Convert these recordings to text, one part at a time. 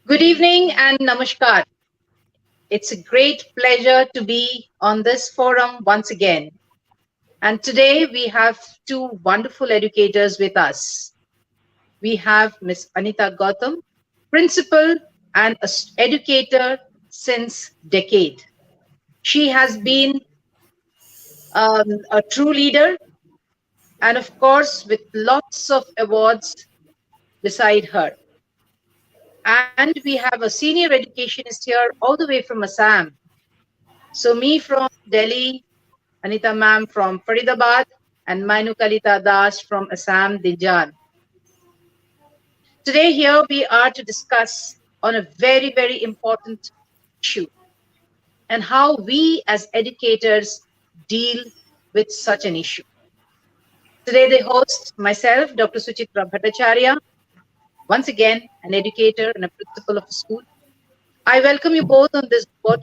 Good evening and namaskar. It's a great pleasure to be on this forum once again. And today we have two wonderful educators with us. We have Miss Anita Gautam, principal and educator since decade. She has been a true leader and of course with lots of awards beside her. And we have a senior educationist here all the way from Assam. So me from Delhi, Anita ma'am from Faridabad, and Mainu Kalita Das from Assam, Dinjan. Today here we are to discuss on a very, very important issue and how we as educators deal with such an issue. Today the host, myself, Dr. Suchitra Bhattacharya, once again an educator and a principal of a school. I welcome you both on this board.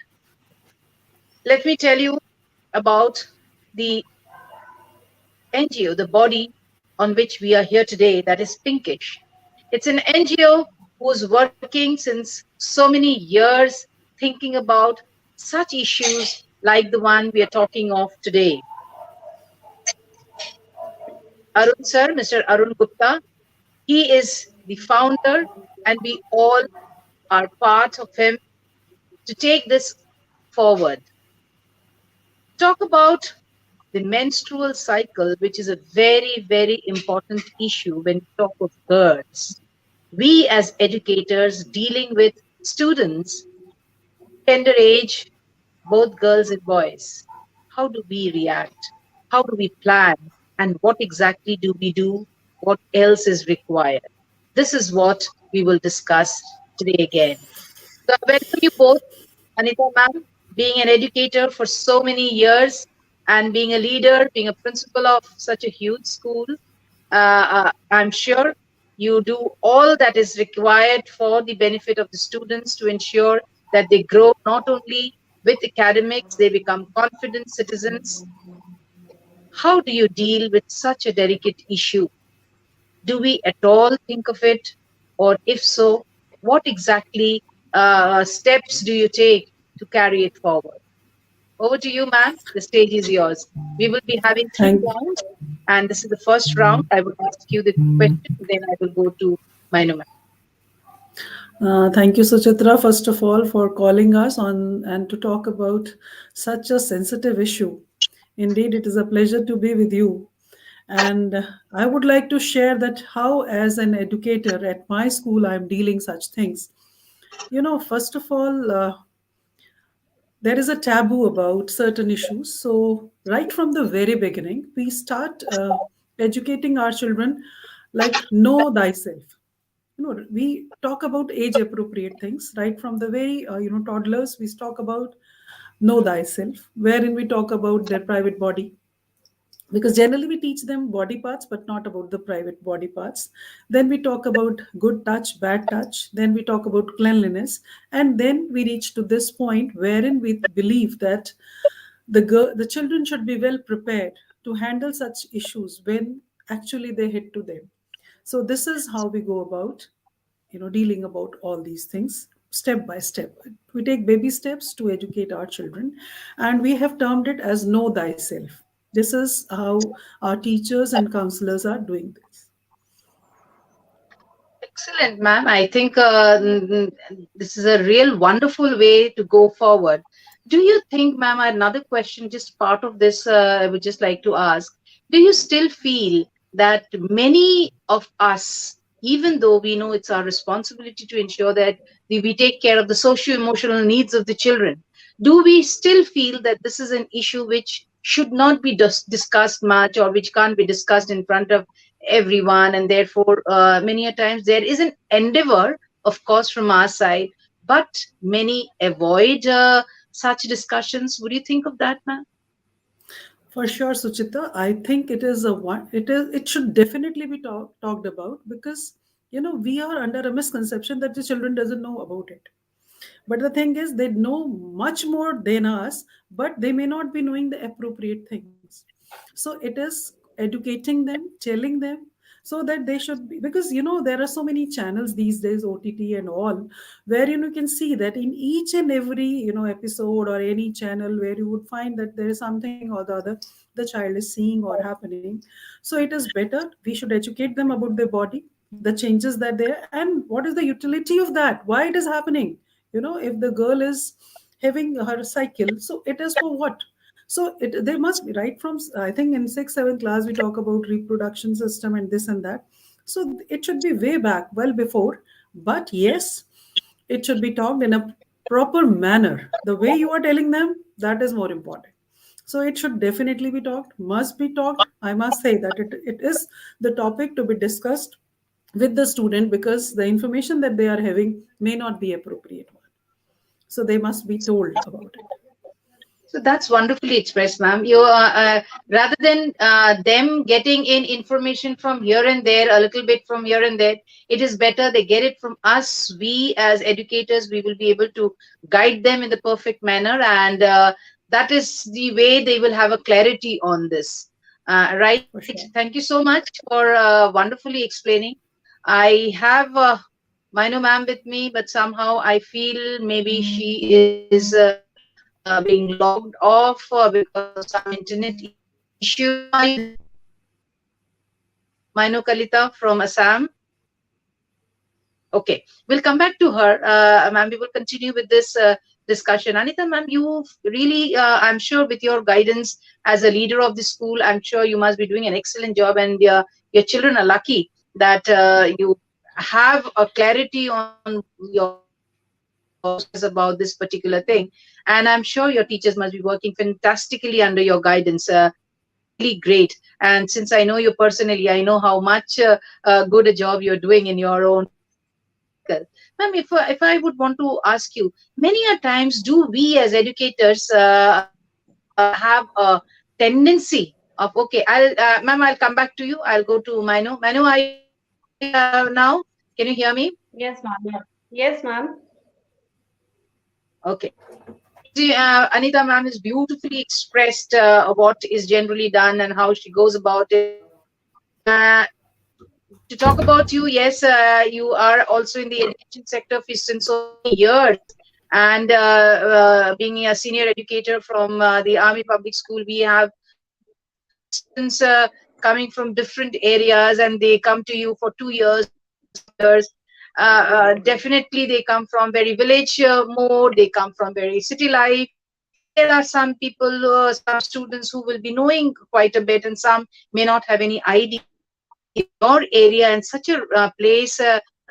Let me tell you about the NGO, the body on which we are here today, that is Pinkish. It's an NGO who's working since so many years thinking about such issues like the one we are talking of today. Arun sir, Mr. Arun Gupta, he is the founder and we all are part of him to take this forward. Talk about the menstrual cycle, which is a very, very important issue when we talk of girls. We as educators dealing with students, tender age, both girls and boys, how do we react? How do we plan? And what exactly do we do? What else is required? This is what we will discuss today again. So I welcome you both, Anita ma'am, being an educator for so many years and being a leader, being a principal of such a huge school. I'm sure you do all that is required for the benefit of the students to ensure that they grow not only with academics, they become confident citizens. How do you deal with such a delicate issue? Do we at all think of it? Or if so, what exactly steps do you take to carry it forward? Over to you, ma'am. The stage is yours. We will be having three Thank, rounds, and this is the first round. I will ask you the question, then I will go to Mainu ma'am. thank you, Suchitra, first of all, for calling us on and to talk about such a sensitive issue. Indeed, it is a pleasure to be with you. And I would like to share that how, as an educator at my school, I'm dealing such things. First of all, there is a taboo about certain issues. So, right from the very beginning, we start educating our children like know thyself. We talk about age appropriate things right from the very toddlers. We talk about know thyself, wherein we talk about their private body, because generally we teach them body parts but not about the private body parts. Then we talk about good touch, bad touch, then we talk about cleanliness, and then we reach to this point wherein we believe that the children should be well prepared to handle such issues when actually they hit to them. So this is how we go about dealing about all these things step by step. We take baby steps to educate our children, and we have termed it as know thyself. This is how our teachers and counselors are doing this. Excellent, ma'am. I think this is a real wonderful way to go forward. Do you think, ma'am, another question, just part of this, I would just like to ask, do you still feel that many of us, even though we know it's our responsibility to ensure that we take care of the socio-emotional needs of the children, do we still feel that this is an issue which should not be discussed much or which can't be discussed in front of everyone, and therefore many a times there is an endeavor of course from our side, but many avoid such discussions? Would you think of that, ma'am? For sure, Suchita. I think it is a one. It should definitely be talked about, because we are under a misconception that the children doesn't know about it. But the thing is, they know much more than us, but they may not be knowing the appropriate things. So it is educating them, telling them so that they should be, because there are so many channels these days, OTT and all, where you can see that in each and every episode or any channel where you would find that there is something or the other the child is seeing or happening. So it is better we should educate them about their body, the changes that they, and what is the utility of that, why it is happening. If the girl is having her cycle, so it is for what? So they must be right from, I think in 6th 7th class we talk about reproduction system and this and that. So it should be way back, well before. But yes, it should be talked in a proper manner. The way you are telling them, that is more important. So it should definitely be talked, must be talked. I must say that it is the topic to be discussed with the student, because the information that they are having may not be appropriate one. So they must be told about it. So that's wonderfully expressed, ma'am. You rather than them getting in information from here and there, a little bit from here and there, it is better they get it from us. We as educators, we will be able to guide them in the perfect manner, and that is the way they will have a clarity on this. Right. For Thank sure. you so much for wonderfully explaining. I have Mino ma'am with me, but somehow I feel maybe she is being logged off because of some internet issue. Ma'am, are you there? Mino Kalita from Assam. Okay, we'll come back to her. Ma'am, we will continue with this discussion. Anita, ma'am, you really, I'm sure, with your guidance as a leader of the school, I'm sure you must be doing an excellent job, and your children are lucky that you have a clarity on your teachers about this particular thing. And I'm sure your teachers must be working fantastically under your guidance. Really great. And since I know you personally, I know how much good a job you're doing in your own circle. Ma'am, if I would want to ask you, many a times do we as educators have a tendency of, okay, ma'am, I'll come back to you. I'll go to Mano. Mano, are you there now? Can you hear me? Yes, ma'am. Yeah. Yes, ma'am. Okay. As Anita ma'am has beautifully expressed what is generally done and how she goes about it. Uh, to talk about you, yes, you are also in the education sector for since so many years. And being a senior educator from the Army Public School, we have students coming from different areas, and they come to you for 2 years, 3 years. Definitely, they come from very village mode, they come from very city life. And there are some people, some students who will be knowing quite a bit, and some may not have any idea. In your area, in such a place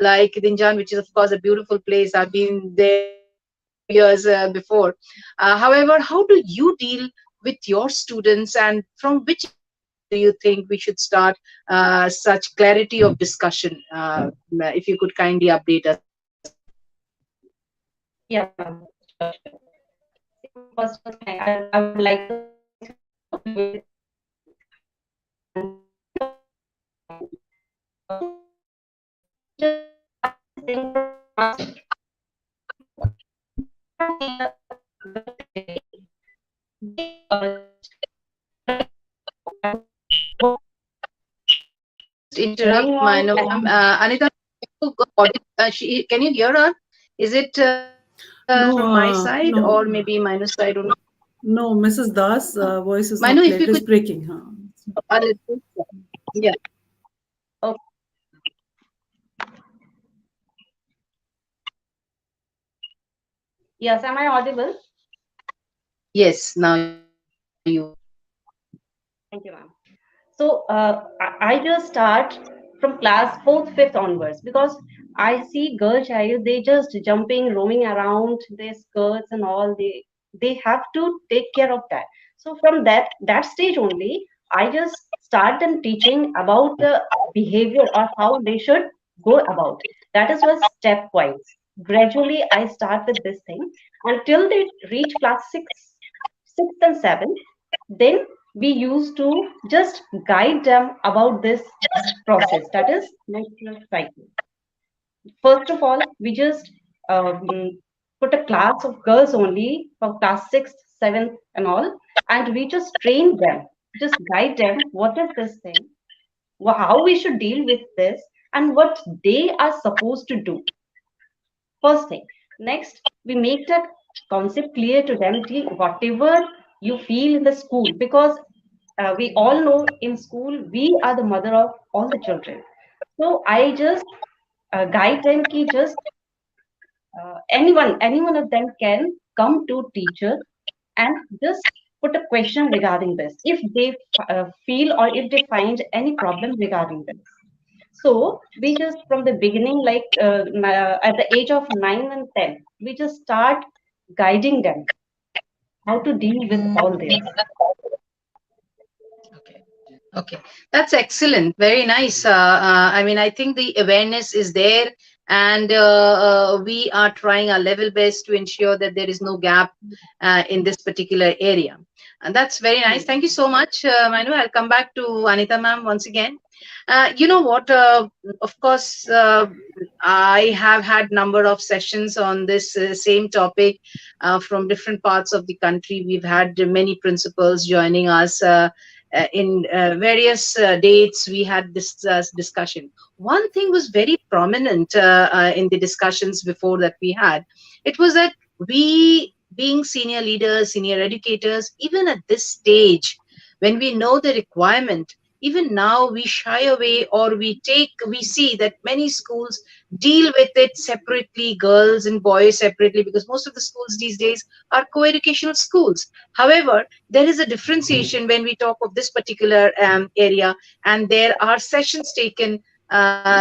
like Dinjan, which is of course a beautiful place, I've been there a few years before. However, how do you deal with your students, and from which area do you think we should start such clarity of discussion? If you could kindly update us on that. Yeah, ma'am. Sure, sure. See, ma'am, first of all, I would like to thank you for giving me this opportunity. And coming to our topic, so I just think from my side, there can be a girl child. They just right now, I would say, what Sorry to just interrupt, going my on no, ma'am. around. Anita, can you hear her? Is it from No, my side or no, maybe minus side only? no. Mrs. Das, Uh, voice is Manu, not if clear. you It is could breaking. Huh? a little, yeah. Oh, yes, am I audible? Yes, now you are. Thank you, ma'am. So I just start from class fourth, fifth onwards because I see girl child, they just jumping, roaming around, their skirts and all. They have to take care of that. So from that stage only, I just start them teaching about the behavior or how they should go about. That is was stepwise. Gradually, I start with this thing until they reach class sixth and seventh. Then we used to just guide them about this process, that is menstrual cycle. First of all, we just put a class of girls only for class sixth, seventh, and all, and we just train them, just guide them what is this thing, how we should deal with this, and what they are supposed to do. First thing. Next, we make that concept clear to them. Whatever you feel in the school, because we all know in school we are the mother of all the children. So I just guide them ki just any one of them can come to teacher and just put a question regarding this if they feel or if they find any problem regarding this. So we just from the beginning, like at the age of 9 and 10, we just start guiding them how to deal with all this. Okay. Okay, that's excellent. Very nice. I mean, I think the awareness is there, and we are trying our level best to ensure that there is no gap in this particular area. And that's very nice. Thank you so much, Manu. I'll come back to Anita ma'am once again. You know what? Of course, I have had number of sessions on this same topic from different parts of the country. We've had many principals joining us. In various dates we had this discussion. One thing was very prominent in the discussions before that we had. It was that we, being senior leaders, senior educators, even at this stage when we know the requirement, even now we shy away, or we see that many schools deal with it separately, girls and boys separately, because most of the schools these days are co-educational schools. However, there is a differentiation when we talk of this particular area, and there are sessions taken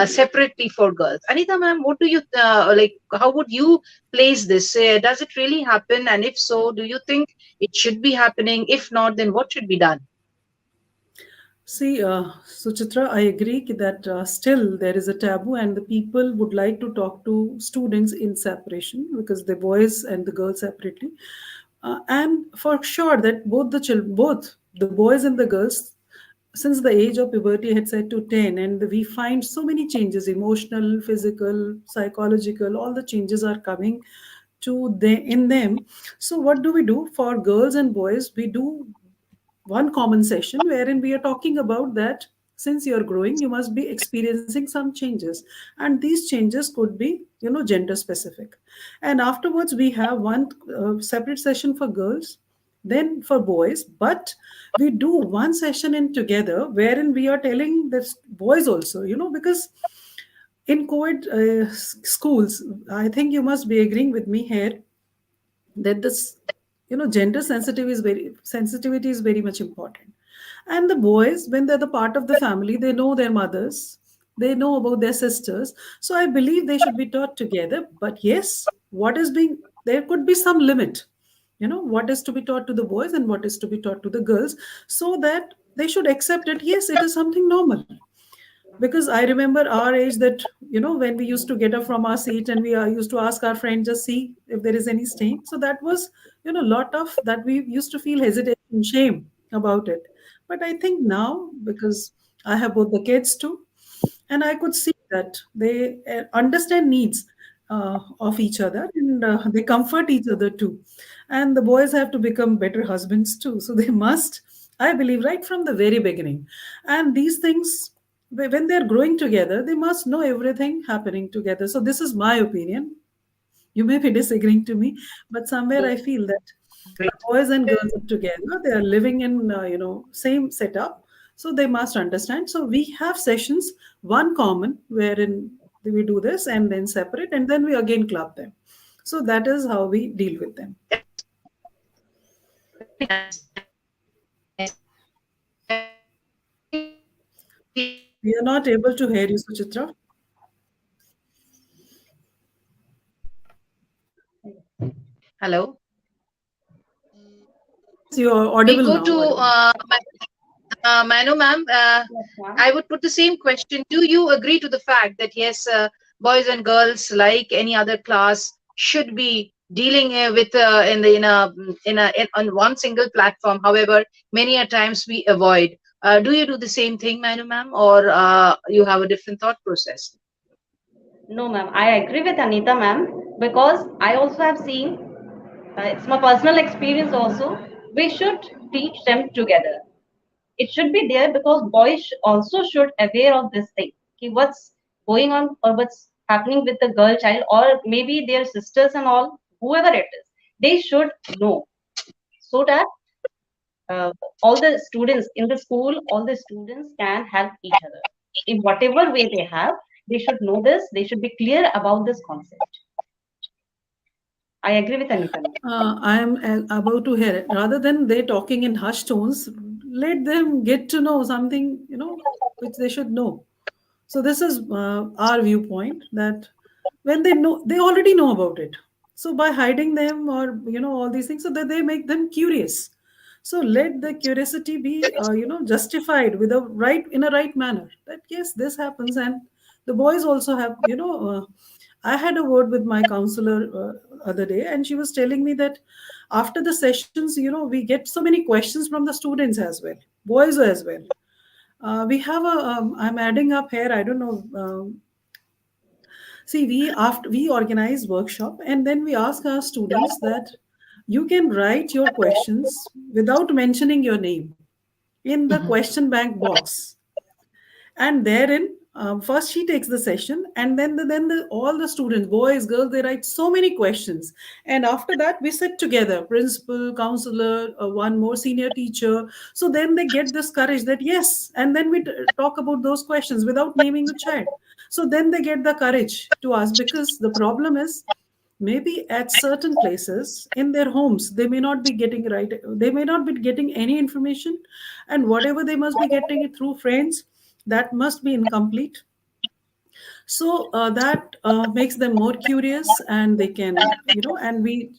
separately for girls. Anita ma'am, what do you like, how would you place this? Does it really happen, and if so, do you think it should be happening? If not, then what should be done? See, Suchitra, I agree that still there is a taboo, and the people would like to talk to students in separation because the boys and the girls separately. And for sure that both the boys and the girls, since the age of puberty had said to 10, and we find so many changes, emotional, physical, psychological, all the changes are coming in them. So what do we do for girls and boys? We do one common session wherein we are talking about that since you're growing you must be experiencing some changes, and these changes could be gender specific. And afterwards we have one separate session for girls, then for boys, but we do one session in together wherein we are telling the boys also, because in co-ed schools, I think you must be agreeing with me here that this gender sensitivity is very much important. And the boys, when they're the part of the family, they know their mothers, they know about their sisters, so I believe they should be taught together. But yes, what is being, there could be some limit, what is to be taught to the boys and what is to be taught to the girls, so that they should accept it, yes, it is something normal. Because I remember our age that when we used to get up from our seat and we used to ask our friend, just see if there is any stain. So that was lot of that we used to feel hesitation, shame about it. But I think now, because I have both the kids too, and I could see that they understand needs of each other, and they comfort each other too. And the boys have to become better husbands too, so they must, I believe, right from the very beginning. And these things, when they're growing together, they must know everything happening together. So this is my opinion. You may be disagreeing to me, but somewhere I feel that boys and girls are together, they are living in same setup, so they must understand. So we have sessions, one common wherein we do this, and then separate, and then we again club them. So that is how we deal with them. We are not able to hear you, Suchitra. Hello. Yes, you are We audible go now, to audible. Manu ma'am. Yes, ma'am. I would put the same question. Do you agree to the fact that yes, boys and girls, like any other class, should be dealing with on one single platform? However, many a times we avoid. Do you do the same thing, Manu ma'am, or you have a different thought process? No, ma'am. I agree with Anita, ma'am, because I also have seen, it's my personal experience also. We should teach them together. it should be there, because boys also should aware of this thing. Okay, what's going on, or what's happening with the girl child, or maybe their sisters and all, whoever it is, they should know, so that uh, all the students in the school, all the students can help each other in whatever way they have. They should know this. They should be clear about this concept. I agree with Anita. I am about to hear it. Rather than they talking in hushed tones, let them get to know something, which they should know. So this is our viewpoint that when they know, they already know about it. So by hiding them or all these things, so that they make them curious. So let the curiosity be justified with a right in a right manner. That yes, this happens, and the boys also have I had a word with my counselor other day, and she was telling me that after the sessions, we get so many questions from the students as well, boys as well. We have a I'm adding up here, I don't know. See, we organize workshop, and then we ask our students that you can write your questions without mentioning your name in the Mhm. question bank box. And therein, first she takes the session, and then all the students, boys, girls, they write so many questions. And after that, we sit together, principal, counselor, one more senior teacher. So then they get this courage that yes, and then we talk about those questions without naming the child. So then they get the courage to ask, because the problem is, maybe at certain places in their homes they may not be getting right, they may not be getting any information, and whatever they must be getting it through friends, that must be incomplete. So that makes them more curious, and they can, and we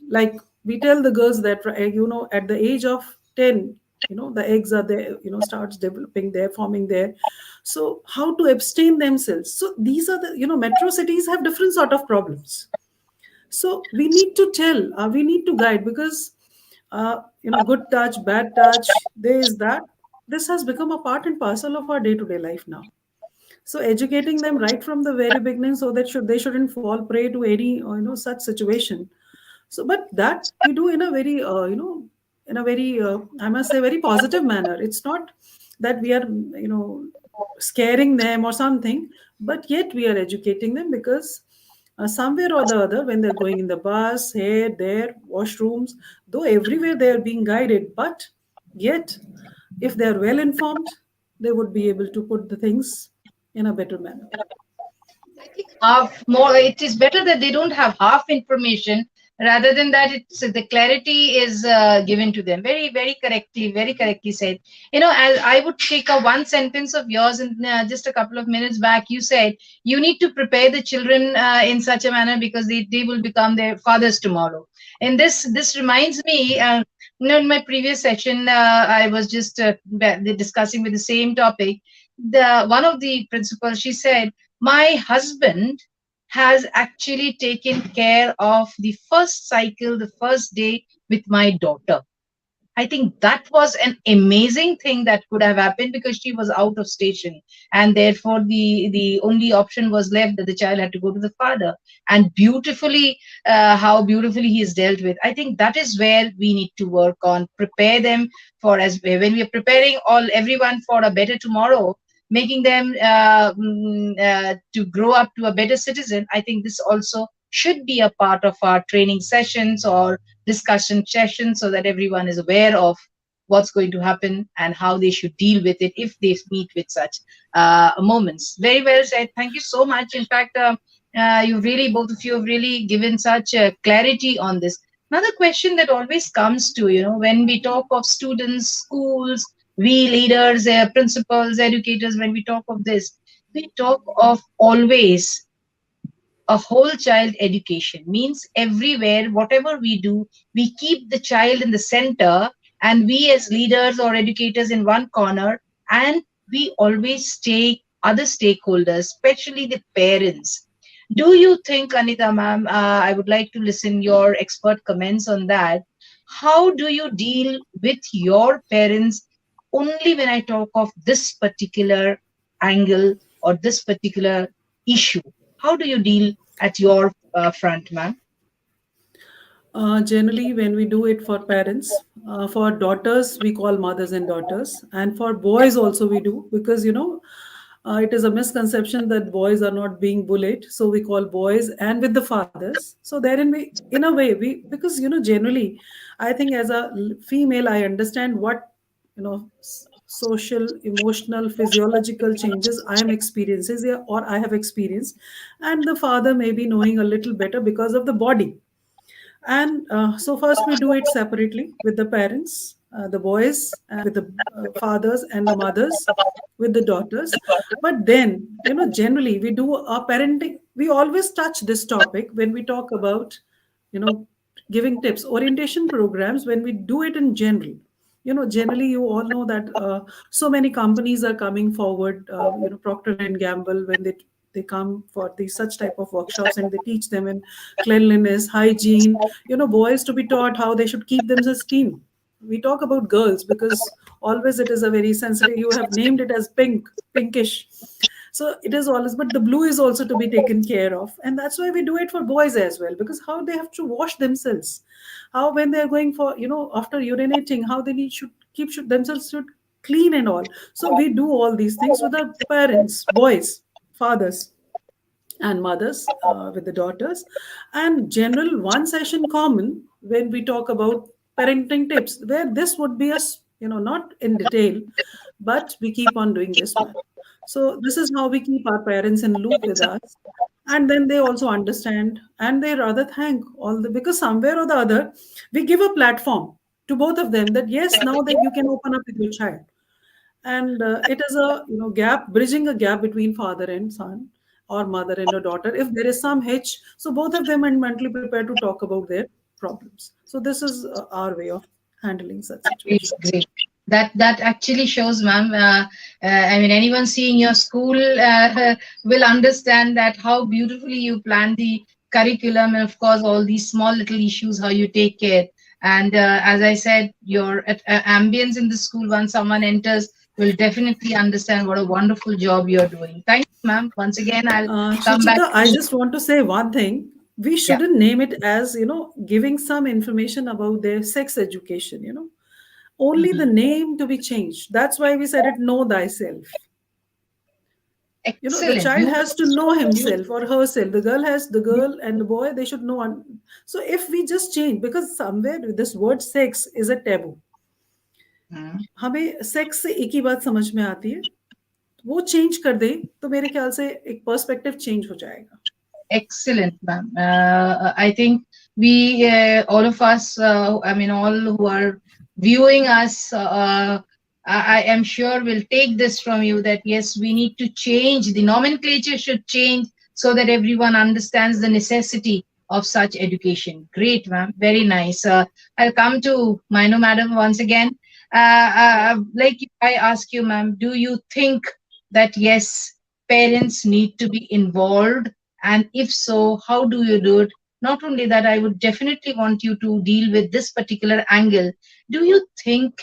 tell the girls that at the age of 10, the eggs are there, starts developing there, forming there. So how to abstain themselves. So these are the, metro cities have different sort of problems. So we need to tell, we need to guide, because good touch, bad touch, there is that. This has become a part and parcel of our day-to-day life now. So educating them right from the very beginning, so that they shouldn't fall prey to any such situation. So, but that we do in a very in a very I must say very positive manner. It's not that we are scaring them or something, but yet we are educating them, because somewhere or the other, when they're going in the bus, here, there, washrooms, though everywhere they are being guided, but yet if they are well informed, they would be able to put the things in a better manner. I think half more. It is better that they don't have half information rather than that it's the clarity is given to them. Very correctly said. As I would take a one sentence of yours, and just a couple of minutes back, you said you need to prepare the children in such a manner because they will become their fathers tomorrow. And this reminds me. In my previous session, I was just discussing with the same topic. The one of the principals, she said, my husband has actually taken care of the first cycle, the first day with my daughter. I think that was an amazing thing that could have happened because she was out of station, and therefore the only option was left that the child had to go to the father. And beautifully, how beautifully he is dealt with. I think that is where we need to work on, prepare them for, as when we are preparing everyone for a better tomorrow, making them to grow up to a better citizen. I think this also should be a part of our training sessions or discussion session, so that everyone is aware of what's going to happen and how they should deal with it if they meet with such moments. Very well said. Thank you so much. In fact, you really, both of you have really given such clarity on this. Another question that always comes to, when we talk of students, schools, we leaders, principals, educators, when we talk of this, we talk of always a whole child education. Means everywhere, whatever we do, we keep the child in the center, and we as leaders or educators in one corner, and we always take other stakeholders, especially the parents. Do you think, Anita ma'am, I would like to listen your expert comments on that. How do you deal with your parents only when I talk of this particular angle or this particular issue? How do you deal at your front, ma'am? Generally, when we do it for parents, for daughters, we call mothers and daughters, and for boys also we do, because it is a misconception that boys are not being bullied, so we call boys and with the fathers. So therein we, in a way, we, because generally, I think as a female, I understand what social, emotional, physiological changes I am experiencing, yeah, or I have experienced, and the father may be knowing a little better because of the body. And so first we do it separately with the parents, the boys, with the fathers, and the mothers with the daughters. But then, generally we do a parenting. We always touch this topic when we talk about, you know, giving tips, orientation programs. When we do it in general, generally you all know that so many companies are coming forward. Procter and Gamble, when they come for these such type of workshops, and they teach them in cleanliness, hygiene, boys to be taught how they should keep themselves clean. We talk about girls because always it is a very sensitive, you have named it as pinkish, so it is always, but the blue is also to be taken care of, and that's why we do it for boys as well, because how they have to wash themselves, how when they are going for, after urinating, how they need should keep themselves should clean and all. So we do all these things with our parents, boys, fathers, and mothers, with the daughters. And general one session common when we talk about parenting tips, where this would be not in detail, but we keep on doing this one. So this is how we keep our parents in loop with us, and then they also understand, and they rather thank all the, because somewhere or the other we give a platform to both of them, that yes, now that you can open up with your child. And it is a, gap, bridging a gap between father and son, or mother and a daughter, if there is some hitch, so both of them are mentally prepared to talk about their problems. So this is our way of handling such Great, situations. great. That actually shows, ma'am. I mean, anyone seeing your school will understand that how beautifully you plan the curriculum, and of course, all these small little issues, how you take care. And as I said, your ambience in the school, once someone enters, will definitely understand what a wonderful job you're doing. Thank you, ma'am. Once again, I'll come back Suchita, I to. just want to say one thing. We Yeah. shouldn't name it as, giving some information about their sex education, only the Mhm. name to be changed. That's why we said it, know thyself. The Excellent. child Beautiful. has to know himself or herself. The girl and the boy, they should know. So if we just change, because somewhere this word sex is a taboo. Mhm. हमें sex से एक ही बात समझ में आती है, वो change कर दे तो मेरे ख्याल से एक पर्सपेक्टिव चेंज हो जाएगा. Excellent, ma'am. I think all of us, I mean, all who are viewing us, I am sure will take this from you, that yes, we need to change. The nomenclature should change so that everyone understands the necessity of such education. Great, ma'am. Very nice. I'll come to Mino, madam, once again. Like I ask you, ma'am, do you think that yes, parents need to be involved, and if so, how do you do it? Not only that, I would definitely want you to deal with this particular angle. Do you think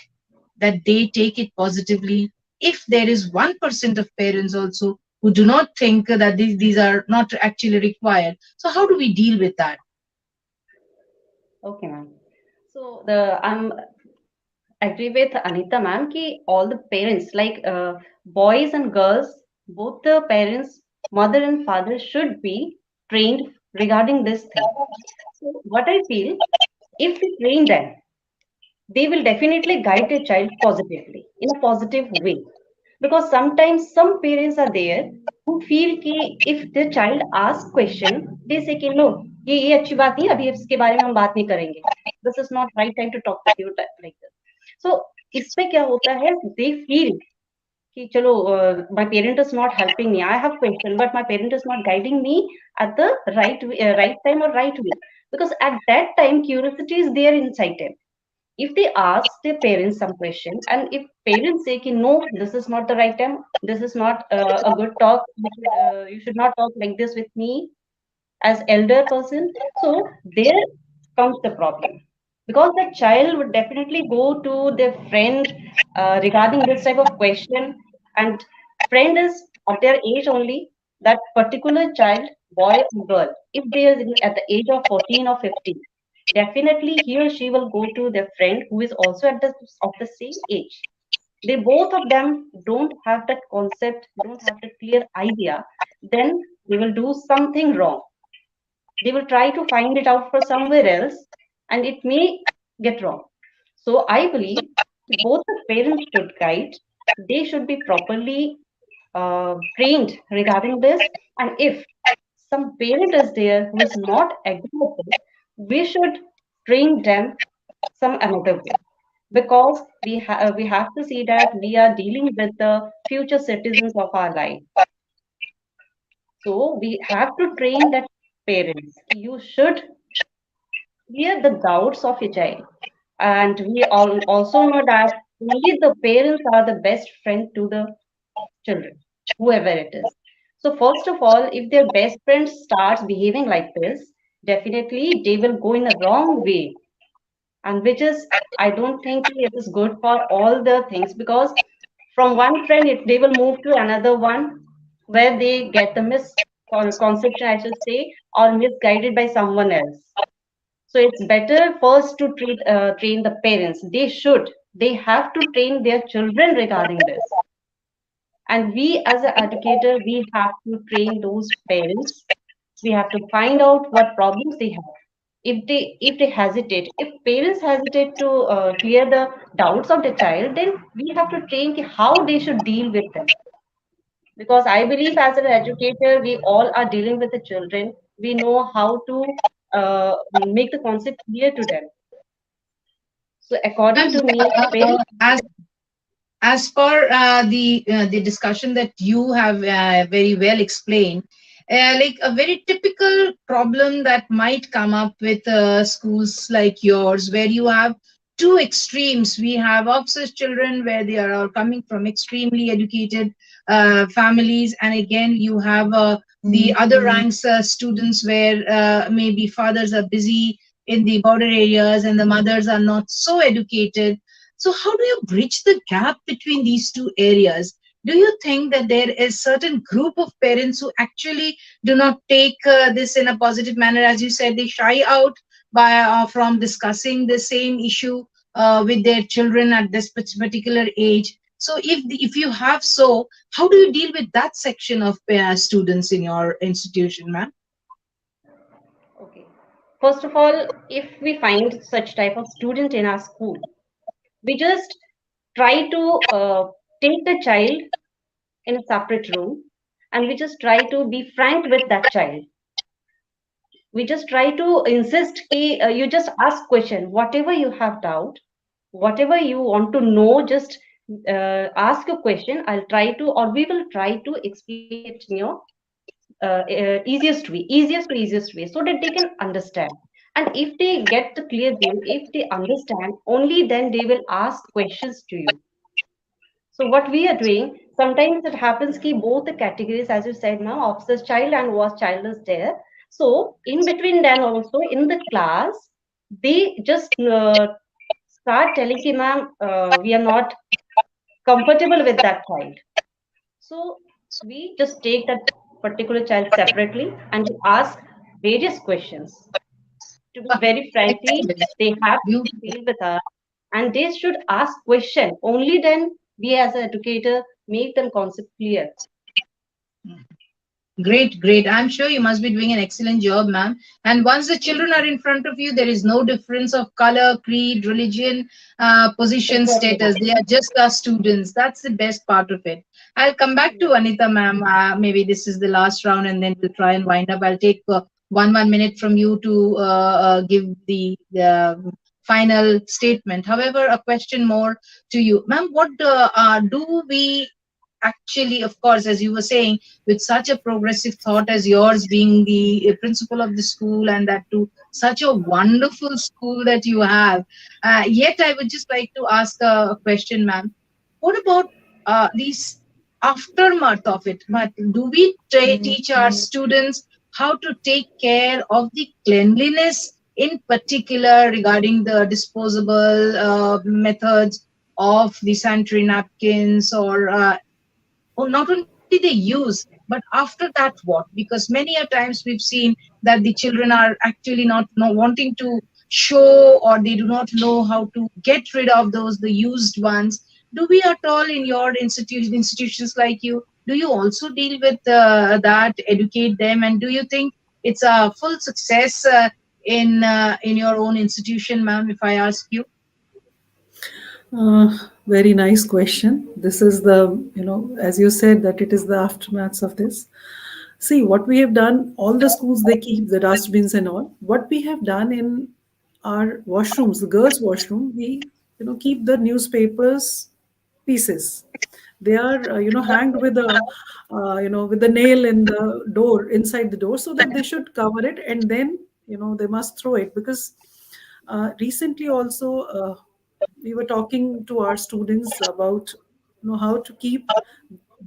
that they take it positively? If there is 1% of parents also who do not think that these are not actually required, so how do we deal with that? Okay, ma'am. So the I'm agree with Anita ma'am ki all the parents like boys and girls, both the parents, mother and father should be trained regarding this thing. So what I feel, if we train them, they will definitely guide their child positively in a positive way. Because sometimes some parents are there who feel कि if their child asks question, they say कि no, ये अच्छी बात नहीं, अभी इसके बारे में हम बात नहीं करेंगे. This is not right time to talk with you like this. So इससे क्या होता है? They feel कि चलो my parent is not helping me. I have question, but my parent is not guiding me at the right time or right way. Because at that time curiosity is there inside them. If they ask their parents some question, and if parents say ki, no, this is not the right time, this is not a good talk, you should not talk like this with me as elder person, so there comes the problem, because the child would definitely go to their friend regarding this type of question, and friend is at their age only, that particular child, boy or girl, if they are at the age of 14 or 15, Definitely he or she will go to their friend who is also at the of the same age. They both of them don't have that concept, don't have the clear idea, then they will do something wrong. They will try to find it out for somewhere else, and it may get wrong. So I believe both the parents should guide. They should be properly trained regarding this. And if some parent is there who is not agree with this, we should train them some another way, because we have to see that we are dealing with the future citizens of our life. So we have to train that parents. You should clear the doubts of your child. And we all also know that only the parents are the best friend to the children, whoever it is. So first of all, if their best friend starts behaving like this, definitely they will go in a wrong way, and which is, I don't think it is good for all the things, because from one friend they will move to another one where they get the misconception, I should say, or misguided by someone else. So it's better first to train the parents. They have to train their children regarding this. And we as an educator, we have to train those parents. We have to find out what problems they have. If they hesitate, if parents hesitate to clear the doubts of the child, then we have to train how they should deal with them. Because I believe as an educator, we all are dealing with the children. We know how to make the concept clear to them. So according Ma'am, to me, parents. as for the discussion that you have very well explained, like a very typical problem that might come up with schools like yours, where you have two extremes. We have obsessed children where they are all coming from extremely educated families, and again you have the other ranks students where maybe fathers are busy in the border areas and the mothers are not so educated. So how do you bridge the gap between these two areas? Do you think that there is certain group of parents who actually do not take this in a positive manner? As you said, they shy out by from discussing the same issue with their children at this particular age. So if you have so, how do you deal with that section of students in your institution, ma'am? Okay. First of all, if we find such type of student in our school, we just try to take the child in a separate room, and we just try to be frank with that child. We just try to insist कि, you just ask question, whatever you have doubt, whatever you want to know, just ask a question. I'll try to, or we will try to explain it in your easiest way, so that they can understand. And if they get the clear view, if they understand, only then they will ask questions to you. So what we are doing, sometimes it happens ki both the categories, as you said now, obsessed child and was child is there. So in between them also in the class, they just start telling ki ma'am, we are not comfortable with that child. So we just take that particular child separately and we ask various questions. To be Ah, very frankly, excellent. they have to Beautiful. deal with us, and they should ask question. Only then we as an educator make them concept clear. Great, great. I'm sure you must be doing an excellent job, ma'am. And once the children are in front of you, there is no difference of color, creed, religion, position, Exactly. status. They are just our students. That's the best part of it. I'll come back to Yes. Anita, ma'am. Maybe this is the last round, and then we'll try and wind up. I'll take one minute from you to give the final statement. However, a question more to you, ma'am. What do we actually, of course, as you were saying, with such a progressive thought as yours, being the principal of the school, and that too such a wonderful school that you have, yet I would just like to ask a question, ma'am. What about these aftermath of it? But do we teach our students how to take care of the cleanliness, in particular regarding the disposable methods of the sanitary napkins, or not only they use, but after that what? Because many a times we've seen that the children are actually not wanting to show, or they do not know how to get rid of those the used ones. Do we at all in your institutions like you, do you also deal with that, educate them, and do you think it's a full success in your own institution, ma'am, if I ask you? Very nice question. This is the, as you said, that it is the aftermaths of this. See, what we have done, all the schools, they keep the dustbins and all. What we have done in our washrooms, the girls' washroom, we, keep the newspapers pieces. They are, hanged with a, with the nail in the door, inside the door, so that they should cover it, and then, they must throw it, because recently also we were talking to our students about, how to keep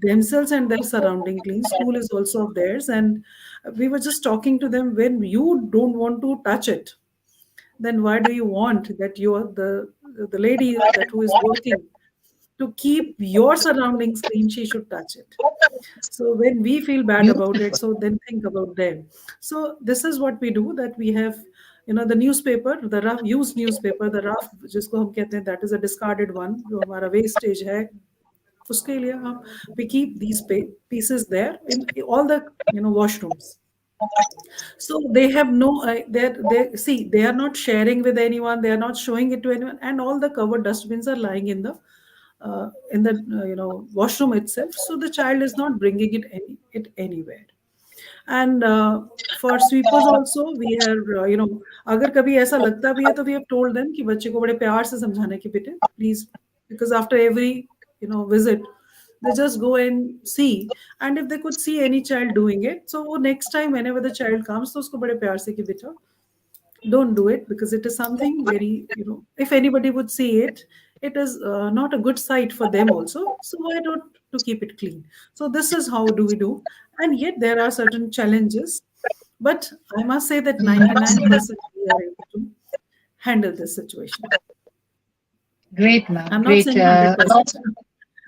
themselves and their surrounding clean. School is also of theirs, and we were just talking to them, when you don't want to touch it, then why do you want that you are the lady that who is working to keep your surroundings clean, she should touch it. So when we feel bad about it, Beautiful. so then think about them. So this is what we do, that we have, the newspaper, the rough used newspaper, the rough जिसको हम कहते हैं, that is a discarded one, जो हमारा wastage है, उसके लिए हम we keep these pieces there in all the, washrooms. So they have no, they see, they are not sharing with anyone, they are not showing it to anyone, and all the covered dustbins are lying in the washroom itself, so the child is not bringing it anywhere. And for sweepers also, we are, अगर कभी ऐसा लगता भी है, तो we have told them कि बच्चे को बड़े प्यार से समझाने कि बेटे please, because after every, visit, they just go and see, and if they could see any child doing it, so वो next time whenever the child comes, तो उसको बड़े प्यार से कि बेटा don't do it, because it is something very, if anybody would see it, it is not a good sight for them also, so why don't to keep it clean. So this is how do we do. And yet there are certain challenges, but I must say that 99% we are able to handle this situation. Great, ma'am. I'm not Great. saying 100%.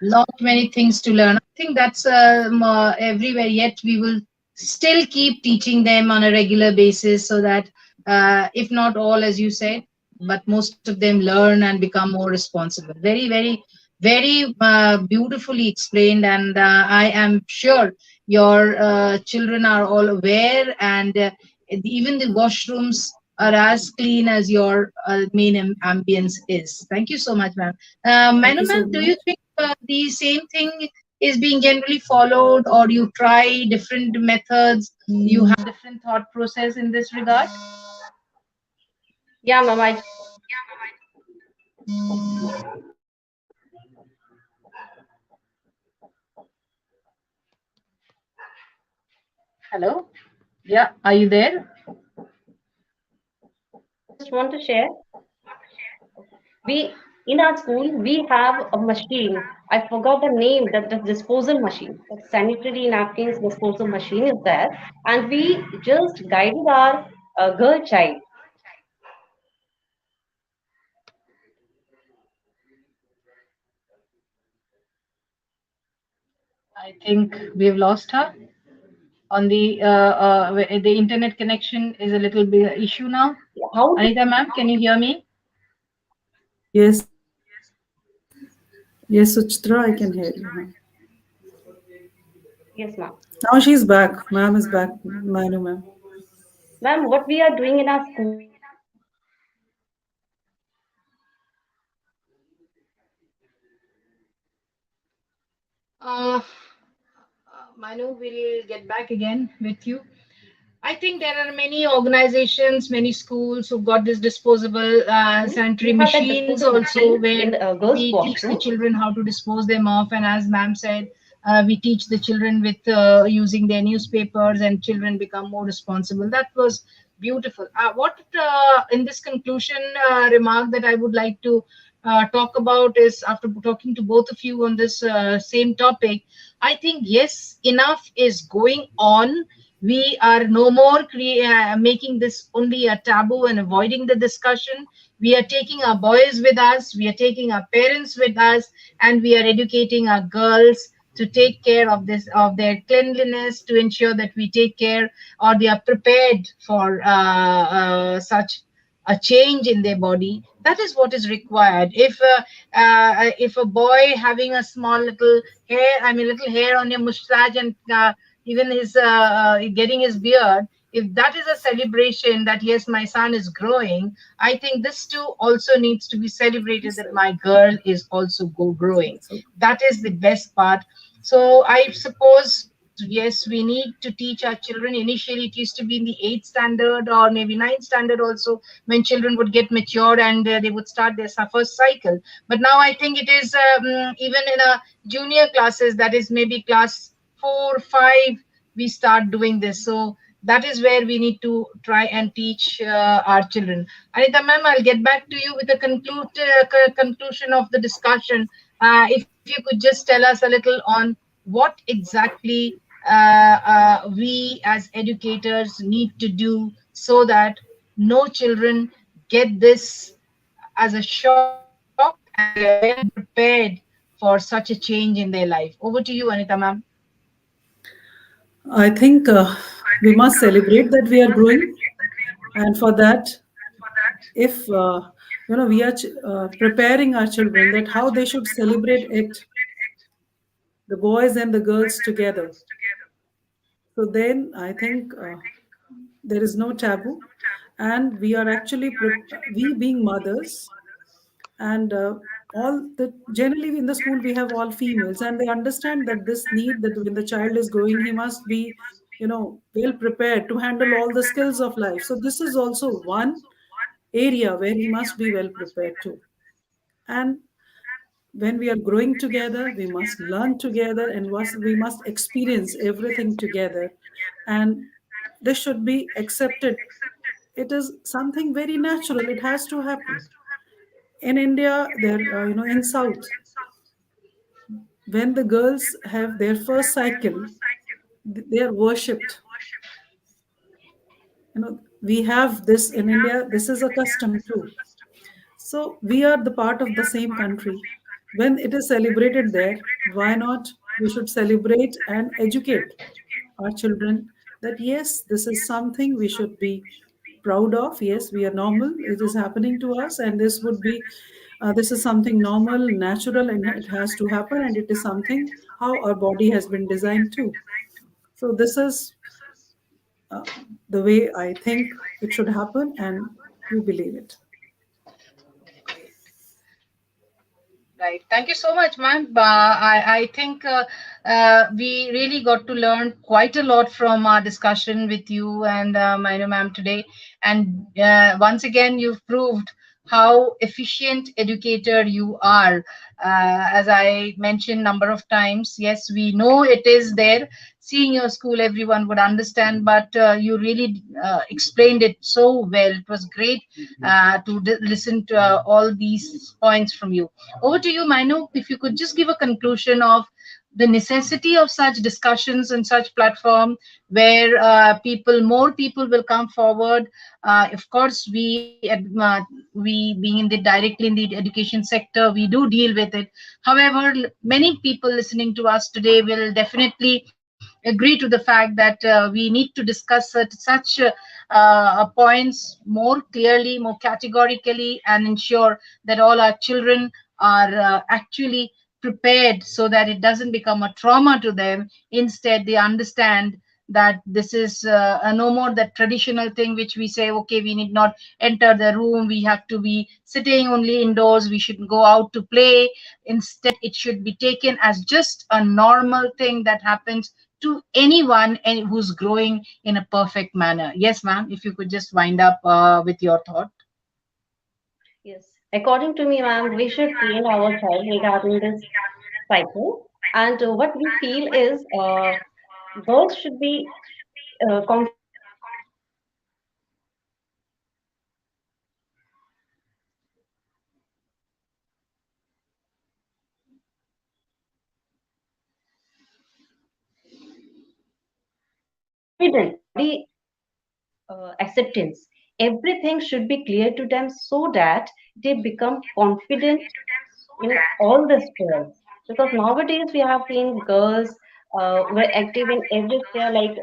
Lot many things to learn. I think that's everywhere. Yet we will still keep teaching them on a regular basis, so that if not all, as you said, but most of them learn and become more responsible. Very, very, very beautifully explained, and I am sure your children are all aware, and even the washrooms are as clean as your main ambience is. Thank you so much, ma'am. Thank you Manu so ma'am, do you much. think the same thing is being generally followed, or you try different methods? You have different thought process in this regard? Yeah, ma'am. I Hello? Yeah, are you there? just want to share. We in our school we have a machine. I forgot the name. That the disposal machine, the sanitary napkins disposal machine is there, and we just guided our girl child. I think we've lost her. On the internet connection is a little bit issue now. How? Anita ma'am, can you hear me? Yes, yes, Suchitra, I can hear you, huh? Yes, ma'am. Now she's back, ma'am is back, Manu ma'am. Ma'am, what we are doing in our school, Uh, Manu, will get back again with you. I think there are many organizations, many schools who've got this disposable sanitary we have that machines disposal also, machine where in the girls' we teach the washroom. children how to dispose them off. And as ma'am said, we teach the children with using their newspapers, and children become more responsible. That was beautiful. What in this conclusion remark that I would like to talk about is, after talking to both of you on this same topic, I think yes, enough is going on. We are no more making this only a taboo and avoiding the discussion. We are taking our boys with us, we are taking our parents with us, and we are educating our girls to take care of this, of their cleanliness, to ensure that we take care, or they are prepared for such a change in their body, that is what is required. If a boy having a small little hair, I mean little hair on your mustache, and even his getting his beard, if that is a celebration that yes, my son is growing, I think this too also needs to be celebrated, that my girl is also growing. That is the best part. So I suppose yes, we need to teach our children. Initially, it used to be in the eighth standard or maybe ninth standard also, when children would get matured and they would start their first cycle. But now I think it is even in a junior classes, that is maybe class 4, 5, we start doing this. So that is where we need to try and teach our children. Anita ma'am, I'll get back to you with a conclusion of the discussion. If you could just tell us a little on what exactly we as educators need to do so that no children get this as a shock and they are well prepared for such a change in their life. Over to you, Anita ma'am. I think we must celebrate that we are growing, and for that, if we are preparing our children that how they should celebrate it, the boys and the girls together. So then I think there is no taboo, and we are actually we being mothers, and all the generally in the school we have all females, and they understand that this need that when the child is growing, he must be well prepared to handle all the skills of life. So this is also one area where he must be well prepared too. And when we are growing together, we must learn together, and we must experience everything together. And this should be accepted. It is something very natural. It has to happen. In India, there, in South, when the girls have their first cycle, they are worshipped. We have this in India. This is a custom too. So we are the part of the same country. When it is celebrated there, why not? We should celebrate and educate our children that yes, this is something we should be proud of. Yes, we are normal. It is happening to us, and this is something normal, natural, and it has to happen. And it is something how our body has been designed to. So this is uh, the way I think it should happen, and we believe it. Right. Thank you so much, ma'am. I think we really got to learn quite a lot from our discussion with you and I know, ma'am, today. And once again, you've proved how efficient educator you are. As I mentioned number of times, yes, we know it is there. Seeing your school, everyone would understand, but you really explained it so well. It was great to listen to all these points from you. Over to you, Manu. If you could just give a conclusion of the necessity of such discussions and such platform where more people will come forward. Of course, we being in the directly in the education sector, we do deal with it. However, many people listening to us today will definitely agree to the fact that we need to discuss such points more clearly, more categorically, and ensure that all our children are actually prepared so that it doesn't become a trauma to them. Instead, they understand that this is no more that traditional thing which we say, okay, we need not enter the room, we have to be sitting only indoors, we shouldn't go out to play. Instead, it should be taken as just a normal thing that happens to anyone and who's growing in a perfect manner. Yes, ma'am, if you could just wind up with your thought. Yes. According to me, ma'am, we should train our child regarding this cycle. And what we feel is girls should be confident enough to handle all the skills of life. Confident body acceptance. Everything should be clear to them so that they become confident in all the spheres. Because nowadays we have seen girls were active in every sphere, like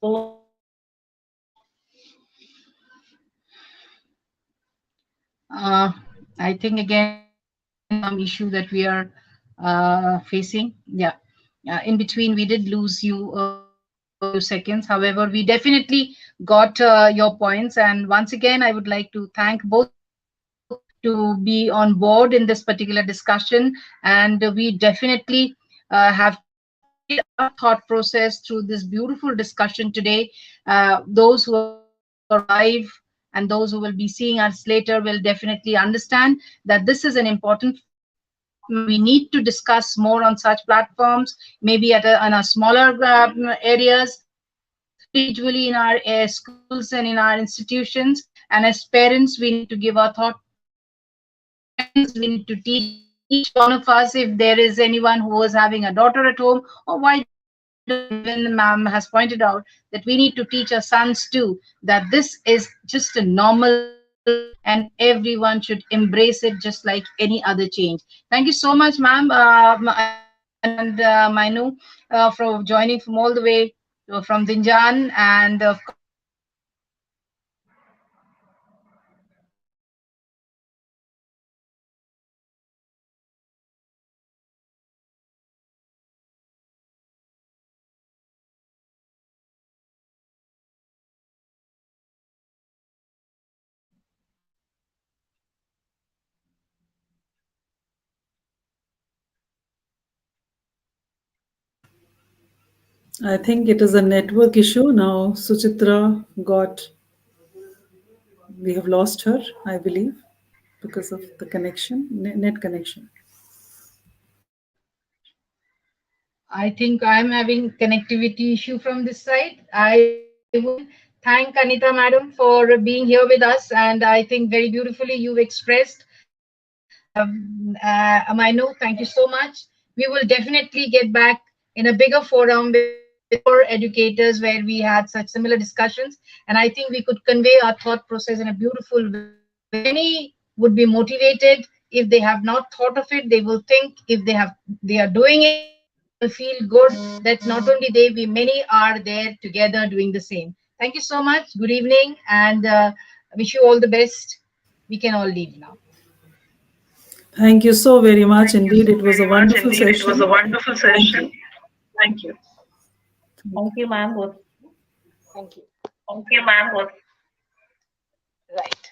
Over to you, ma'am. I think again there is some issue that we are facing. Yeah. In between, we did lose you for a few seconds. However, we definitely got your points. And once again, I would like to thank both of you to be on board in this particular discussion. And we definitely have carried our thought process through this beautiful discussion today. Those who are watching or live and those who will be seeing us later will definitely understand that this is an important platform. We need to discuss more on such platforms, maybe on a smaller areas, individually in our schools and in our institutions. And as parents, we need to give our thought process. As friends, we need to teach each one of us, if there is anyone who is having a daughter at home, or why don't we, as even ma'am has pointed out, that we need to teach our sons too, that this is just a normal cycle and everyone should embrace it just like any other change. Thank you so much, ma'am, and Mainu, for joining from all the way from Dinjan. And of course, I think it is a network issue now. Suchitra got, we have lost her, I believe, because of the connection, net connection. I think I'm having connectivity issue from this side. I would thank Anita madam for being here with us, and I think very beautifully you've expressed. Amino, thank you so much. We will definitely get back in a bigger forum with more educators where we had such similar discussions, and I think we could convey our thought process in a beautiful way. Many would be motivated. If they have not thought of it, they will think. If they are doing it, they will feel good that not only they, we many are there together doing the same. Thank you so much. Good evening, and wish you all the best. We can all leave now. Thank you so very much. Thank you Indeed, so it was a very much. wonderful Indeed, it was a session. wonderful Thank session. you. Thank you. Thank you, ma'am. Both. Thank you. Thank you, ma'am. Right.